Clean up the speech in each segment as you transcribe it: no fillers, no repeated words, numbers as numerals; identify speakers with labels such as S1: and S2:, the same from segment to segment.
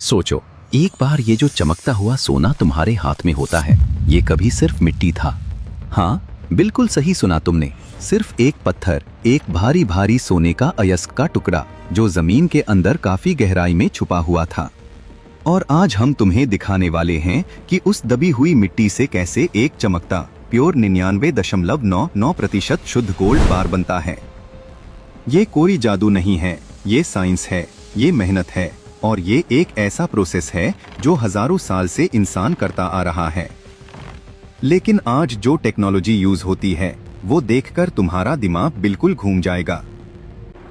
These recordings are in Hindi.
S1: सोचो, एक बार ये जो चमकता हुआ सोना तुम्हारे हाथ में होता है, ये कभी सिर्फ मिट्टी था। हाँ, बिल्कुल सही सुना तुमने। सिर्फ एक पत्थर, एक भारी भारी सोने का अयस्क का टुकड़ा, जो जमीन के अंदर काफी गहराई में छुपा हुआ था। और आज हम तुम्हें दिखाने वाले हैं कि उस दबी हुई मिट्टी से कैसे एक चमकता प्योर 99.99% शुद्ध गोल्ड बार बनता है। ये कोई जादू नहीं है, ये साइंस है, ये मेहनत है, और ये एक ऐसा प्रोसेस है जो हजारों साल से इंसान करता आ रहा है। लेकिन आज जो टेक्नोलॉजी यूज होती है, वो देखकर तुम्हारा दिमाग बिल्कुल घूम जाएगा।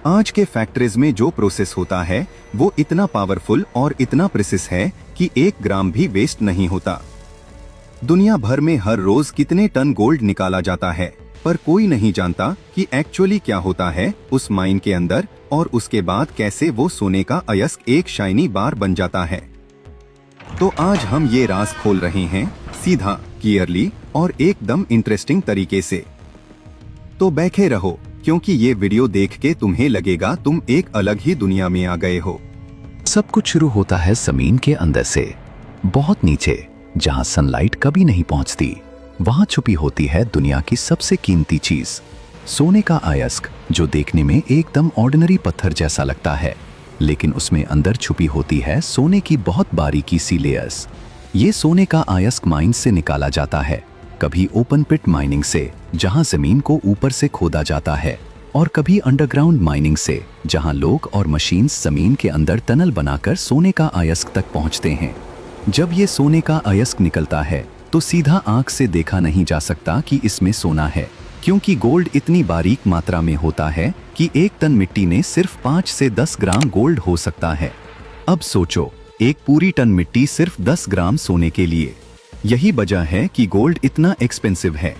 S1: आज के फैक्ट्रीज में जो प्रोसेस होता है, वो इतना पावरफुल और इतना प्रिसिस है कि 1 ग्राम भी वेस्ट नहीं होता। दुनिया भर में हर रोज कितने टन गोल्ड निकाला जाता है, पर कोई नहीं जानता कि एक्चुअली क्या होता है उस माइन के अंदर, और उसके बाद कैसे वो सोने का अयस्क एक शाइनी बार बन जाता है। तो आज हम ये राज खोल रहे हैं, सीधा, क्लियरली और एकदम इंटरेस्टिंग तरीके से। तो बैठे रहो, क्योंकि ये वीडियो देख के तुम्हें लगेगा तुम एक अलग ही दुनिया में आ गए हो। सब कुछ शुरू होता है जमीन के अंदर से, बहुत नीचे, जहां सनलाइट कभी नहीं पहुंचती। वहां छुपी होती है दुनिया की सबसे कीमती चीज, सोने का अयस्क, जो देखने में एकदम ऑर्डिनरी पत्थर जैसा लगता है, लेकिन उसमें अंदर छुपी होती है सोने की बहुत बारीकी सी लेयर्स। ये सोने का अयस्क माइन से निकाला जाता है, कभी ओपन पिट माइनिंग से, जहां जमीन को ऊपर से खोदा जाता है, और कभी अंडरग्राउंड माइनिंग से, जहां लोग और मशीन्स जमीन के अंदर टनल बनाकर सोने का अयस्क तक पहुंचते हैं। जब ये सोने का अयस्क निकलता है तो सीधा आंख से देखा नहीं जा सकता कि इसमें सोना है, क्योंकि गोल्ड इतनी बारीक मात्रा में होता है कि 1 टन मिट्टी में सिर्फ 5 से 10 ग्राम गोल्ड हो सकता है। अब सोचो, एक पूरी टन मिट्टी सिर्फ 10 ग्राम सोने के लिए। यही वजह है कि गोल्ड इतना एक्सपेंसिव है।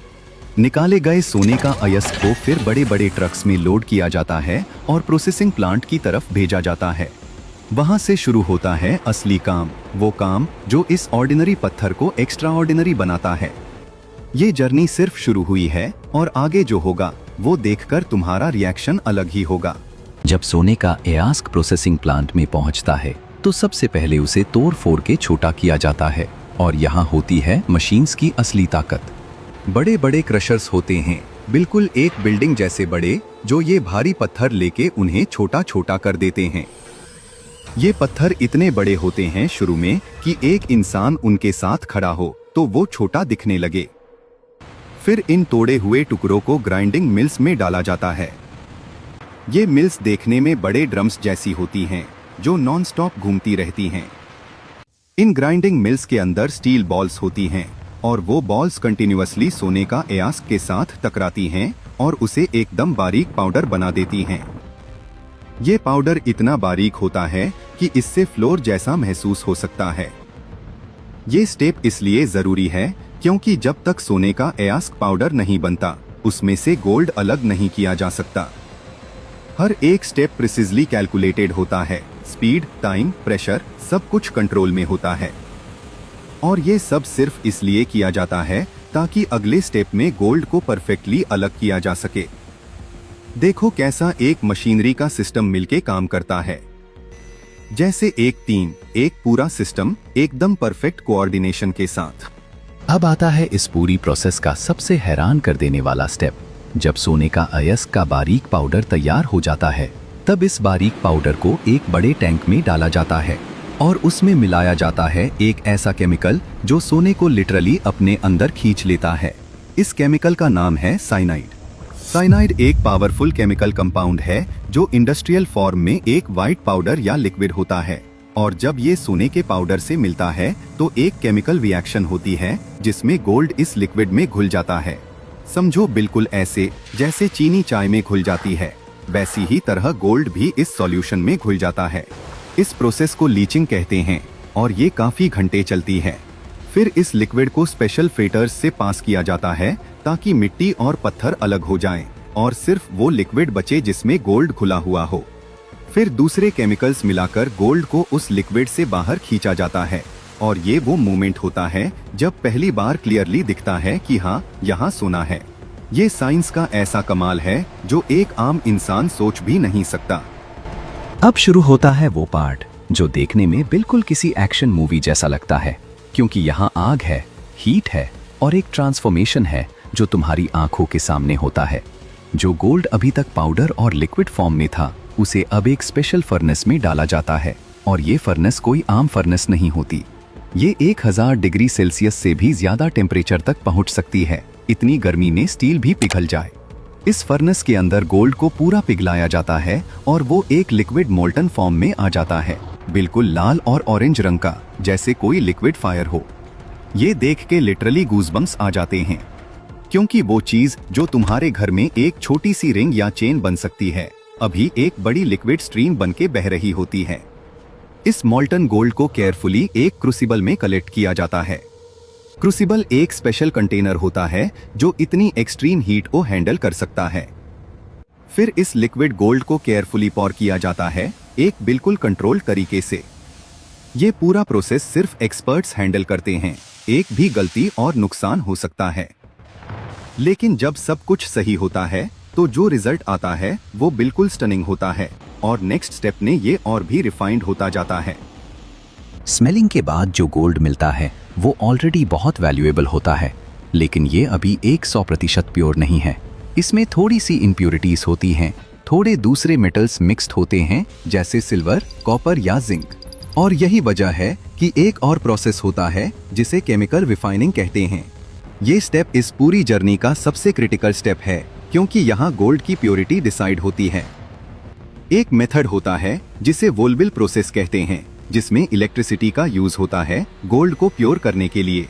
S1: निकाले गए सोने का अयस्क को फिर बड़े बड़े ट्रक्स में लोड किया जाता है और प्रोसेसिंग प्लांट की तरफ भेजा जाता है। वहां से शुरू होता है असली काम, वो काम जो इस ऑर्डिनरी पत्थर को एक्स्ट्रा ऑर्डिनरी बनाता है। ये जर्नी सिर्फ शुरू हुई है, और आगे जो होगा वो देखकर तुम्हारा रिएक्शन अलग ही होगा। जब सोने का अयस्क प्रोसेसिंग प्लांट में पहुंचता है, तो सबसे पहले उसे तोड़ फोड़ के छोटा किया जाता है, और यहाँ होती है मशीन्स की असली ताकत। बड़े बड़े क्रशर्स होते हैं, बिल्कुल एक बिल्डिंग जैसे बड़े, जो ये भारी पत्थर लेके उन्हें छोटा छोटा कर देते हैं। ये पत्थर इतने बड़े होते हैं शुरू में कि एक इंसान उनके साथ खड़ा हो तो वो छोटा दिखने लगे। फिर इन तोड़े हुए टुकड़ों को ग्राइंडिंग मिल्स में डाला जाता है। ये मिल्स देखने में बड़े ड्रम्स जैसी होती हैं, जो नॉन स्टॉप घूमती रहती हैं। इन ग्राइंडिंग मिल्स के अंदर स्टील बॉल्स होती हैं, और वो बॉल्स कंटिन्यूअसली सोने का अयस्क के साथ टकराती हैं और उसे एकदम बारीक पाउडर बना देती हैं। ये पाउडर इतना बारीक होता है कि इससे फ्लोर जैसा महसूस हो सकता है। ये स्टेप इसलिए जरूरी है क्योंकि जब तक सोने का अयस्क पाउडर नहीं बनता, उसमें से गोल्ड अलग नहीं किया जा सकता। हर एक स्टेप प्रिसिजली कैलकुलेटेड होता है, स्पीड, टाइम, प्रेशर, सब कुछ कंट्रोल में होता है। और ये सब सिर्फ इसलिए किया जाता है ताकि अगले स्टेप में गोल्ड को परफेक्टली अलग किया जा सके। देखो कैसा एक मशीनरी का सिस्टम मिलके काम करता है, जैसे एक टीम, एक पूरा सिस्टम, एकदम परफेक्ट कोऑर्डिनेशन के साथ। अब आता है इस पूरी प्रोसेस का सबसे हैरान कर देने वाला स्टेप। जब सोने का अयस्क का बारीक पाउडर तैयार हो जाता है, तब इस बारीक पाउडर को एक बड़े टैंक में डाला जाता है, और उसमें मिलाया जाता है एक ऐसा केमिकल जो सोने को लिटरली अपने अंदर खींच लेता है। इस केमिकल का नाम है साइनाइड। साइनाइड एक पावरफुल केमिकल कंपाउंड है जो इंडस्ट्रियल फॉर्म में एक वाइट पाउडर या लिक्विड होता है, और जब ये सोने के पाउडर से मिलता है तो एक केमिकल रिएक्शन होती है जिसमें गोल्ड इस लिक्विड में घुल जाता है। समझो बिल्कुल ऐसे जैसे चीनी चाय में घुल जाती है, वैसी ही तरह गोल्ड भी इस सॉल्यूशन में घुल जाता है। इस प्रोसेस को लीचिंग कहते हैं, और ये काफी घंटे चलती है। फिर इस लिक्विड को स्पेशल फिल्टर्स से पास किया जाता है ताकि मिट्टी और पत्थर अलग हो जाएं, और सिर्फ वो लिक्विड बचे जिसमें गोल्ड घुला हुआ हो। फिर दूसरे केमिकल्स मिलाकर गोल्ड को उस लिक्विड से बाहर खींचा जाता है, और ये वो मोमेंट होता है जब पहली बार क्लियरली दिखता है कि हाँ, यहाँ सोना है। ये साइंस का ऐसा कमाल है जो एक आम इंसान सोच भी नहीं सकता।
S2: अब शुरू होता है वो पार्ट जो देखने में बिल्कुल किसी एक्शन मूवी जैसा लगता है, क्योंकि यहाँ आग है, हीट है और एक ट्रांसफॉर्मेशन है जो तुम्हारी आंखों के सामने होता है। जो गोल्ड अभी तक पाउडर और लिक्विड फॉर्म में था, उसे अब एक स्पेशल फर्नेस में डाला जाता है, और ये फर्नेस कोई आम फर्नेस नहीं होती। ये 1000 डिग्री सेल्सियस से भी ज्यादा टेम्परेचर तक पहुंच सकती है। इतनी गर्मी में स्टील भी पिघल जाए। इस फर्नेस के अंदर गोल्ड को पूरा पिघलाया जाता है और वो एक लिक्विड मोल्टन फॉर्म में आ जाता है, बिल्कुल लाल और ऑरेंज रंग का, जैसे कोई लिक्विड फायर हो। ये देख के लिटरली गूज़बम्स आ जाते हैं, क्योंकि वो चीज जो तुम्हारे घर में एक छोटी सी रिंग या चेन बन सकती है, अभी एक बड़ी लिक्विड स्ट्रीम बन के बह रही होती है। इस मोल्टन गोल्ड को केयरफुली एक क्रूसिबल में कलेक्ट किया जाता है। क्रूसिबल एक स्पेशल कंटेनर होता है जो इतनी एक्सट्रीम हीट को हैंडल कर सकता है। फिर इस लिक्विड गोल्ड को केयरफुली पॉर किया जाता है, एक बिल्कुल कंट्रोल्ड तरीके से। ये पूरा प्रोसेस सिर्फ एक्सपर्ट्स हैंडल करते हैं, एक भी गलती और नुकसान हो सकता है। लेकिन जब सब कुछ सही होता है तो जो रिजल्ट आता है वो बिल्कुल स्टनिंग होता है, और नेक्स्ट स्टेप ने ये और भी रिफाइंड होता जाता है। स्मेलिंग के बाद जो गोल्ड मिलता है वो ऑलरेडी बहुत वैल्यूएबल होता है, लेकिन ये अभी 100% प्योर नहीं है। इसमें थोड़ी सी इम्प्योरिटीज होती हैं, थोड़े दूसरे मेटल्स मिक्स्ड होते हैं, जैसे सिल्वर, कॉपर या जिंक। और यही वजह है कि एक और प्रोसेस होता है जिसे केमिकल रिफाइनिंग कहते हैं। ये स्टेप इस पूरी जर्नी का सबसे क्रिटिकल स्टेप है, क्योंकि यहाँ गोल्ड की प्योरिटी डिसाइड होती है। एक मेथड होता है जिसे वोल्बिल प्रोसेस कहते हैं, जिसमें इलेक्ट्रिसिटी का यूज होता है गोल्ड को प्योर करने के लिए।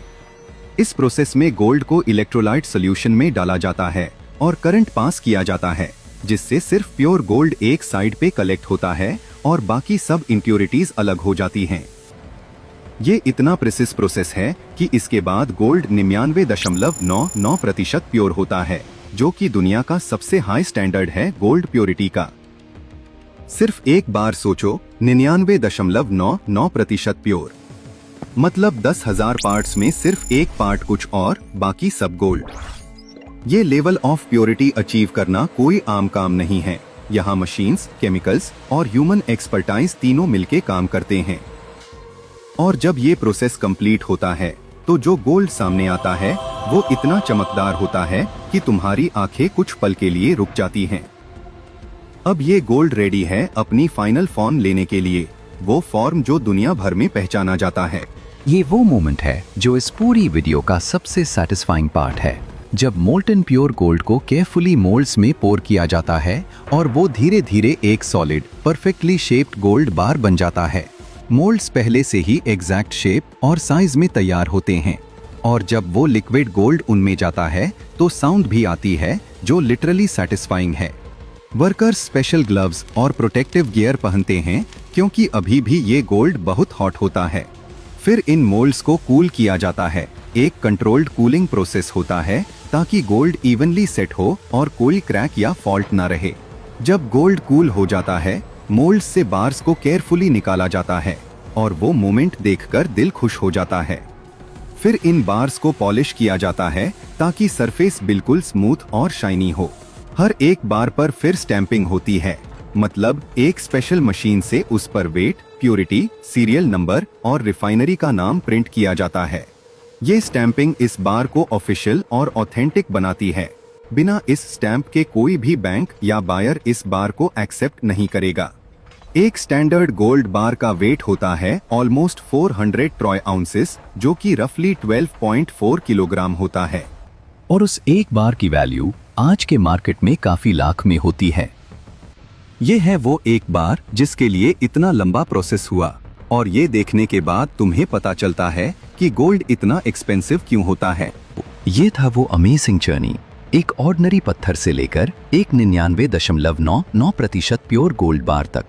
S2: इस प्रोसेस में गोल्ड को इलेक्ट्रोलाइट सॉल्यूशन में डाला जाता है और करंट पास किया जाता है, जिससे सिर्फ प्योर गोल्ड एक साइड पे कलेक्ट होता है और बाकी सब इम्प्योरिटीज अलग हो जाती हैं। ये इतना प्रिसिस प्रोसेस है कि इसके बाद गोल्ड 99.99% प्योर होता है, जो कि दुनिया का सबसे हाई स्टैंडर्ड है गोल्ड प्योरिटी का। सिर्फ एक बार सोचो, 99.99% प्योर, मतलब 10,000 पार्ट्स में सिर्फ एक पार्ट कुछ और, बाकी सब गोल्ड। ये लेवल ऑफ प्योरिटी अचीव करना कोई आम काम नहीं है। यहाँ मशीन्स, केमिकल्स और ह्यूमन एक्सपर्टाइज तीनों मिलके काम करते हैं। और जब ये प्रोसेस कंप्लीट होता है तो जो गोल्ड सामने आता है वो इतना चमकदार होता है कि तुम्हारी आंखें कुछ पल के लिए रुक जाती हैं। अब ये गोल्ड रेडी है अपनी फाइनल फॉर्म लेने के लिए, वो फॉर्म जो दुनिया भर में पहचाना जाता है। ये वो मोमेंट है जो इस पूरी वीडियो का सबसे सैटिस्फाइंग पार्ट है, जब मोल्टन प्योर गोल्ड को केयरफुली मोल्ड्स में पोर किया जाता है और वो धीरे धीरे एक सॉलिड, परफेक्टली शेप्ड गोल्ड बार बन जाता है। मोल्ड्स पहले से ही एग्जैक्ट शेप और साइज में तैयार होते हैं, और जब वो लिक्विड गोल्ड उनमें जाता है तो साउंड भी आती है जो लिटरली सैटिस्फाइंग है। वर्कर्स स्पेशल ग्लव्स और प्रोटेक्टिव गियर पहनते हैं, क्योंकि अभी भी ये गोल्ड बहुत हॉट होता है। फिर इन मोल्ड्स को कूल किया जाता है। एक कंट्रोल्ड कूलिंग प्रोसेस होता है ताकि गोल्ड इवनली सेट हो और कोई क्रैक या फॉल्ट ना रहे। जब गोल्ड कूल हो जाता है, मोल्ड्स से बार्स को केयरफुली निकाला जाता है, और वो मोमेंट देखकर दिल खुश हो जाता है। फिर इन बार्स को पॉलिश किया जाता है ताकि सरफेस बिल्कुल स्मूथ और शाइनी हो। हर एक बार पर फिर स्टैंपिंग होती है, मतलब एक स्पेशल मशीन से उस पर वेट, प्योरिटी, सीरियल नंबर और रिफाइनरी का नाम प्रिंट किया जाता है। ये स्टैंपिंग इस बार को ऑफिशियल और ऑथेंटिक बनाती है। बिना इस स्टैंप के कोई भी बैंक या बायर इस बार को एक्सेप्ट नहीं करेगा। एक स्टैंडर्ड गोल्ड बार का वेट होता है ऑलमोस्ट 400 ट्रॉय आउंसेस, जो कि रफली 12.4 किलोग्राम होता है। और उस एक बार की वैल्यू आज के मार्केट में काफी लाख में होती है।
S1: ये है वो एक बार जिसके लिए इतना लंबा प्रोसेस हुआ, और ये देखने के बाद तुम्हें पता चलता है कि गोल्ड इतना एक्सपेंसिव क्यों होता है।
S2: ये था वो अमेजिंग जर्नी, एक ऑर्डिनरी पत्थर से लेकर एक 99.99% प्योर गोल्ड बार तक।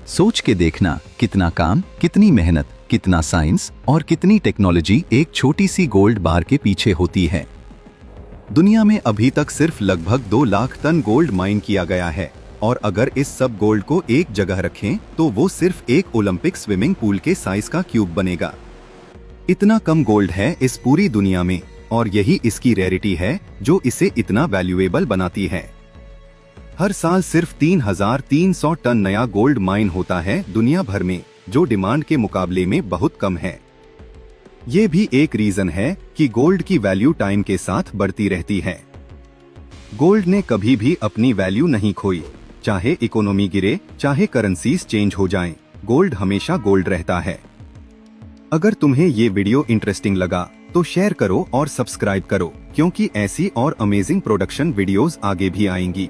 S2: सोच के देखना, कितना काम, कितनी मेहनत, कितना साइंस और कितनी टेक्नोलॉजी एक छोटी सी गोल्ड बार के पीछे होती है। दुनिया में अभी तक सिर्फ लगभग 2 लाख टन गोल्ड माइन किया गया है, और अगर इस सब गोल्ड को एक जगह रखें तो वो सिर्फ एक ओलंपिक स्विमिंग पूल के साइज का क्यूब बनेगा। इतना कम गोल्ड है इस पूरी दुनिया में, और यही इसकी रेयरिटी है जो इसे इतना वैल्यूएबल बनाती है। हर साल सिर्फ 3,300 टन नया गोल्ड माइन होता है दुनिया भर में,
S1: जो डिमांड के मुकाबले में बहुत कम है। ये भी एक रीजन है कि गोल्ड की वैल्यू टाइम के साथ बढ़ती रहती है। गोल्ड ने कभी भी अपनी वैल्यू नहीं खोई, चाहे इकोनॉमी गिरे, चाहे करेंसीज चेंज हो जाएं, गोल्ड हमेशा गोल्ड रहता है। अगर तुम्हें ये वीडियो इंटरेस्टिंग लगा तो शेयर करो और सब्सक्राइब करो, क्योंकि ऐसी और अमेजिंग प्रोडक्शन वीडियोस आगे भी आएंगी।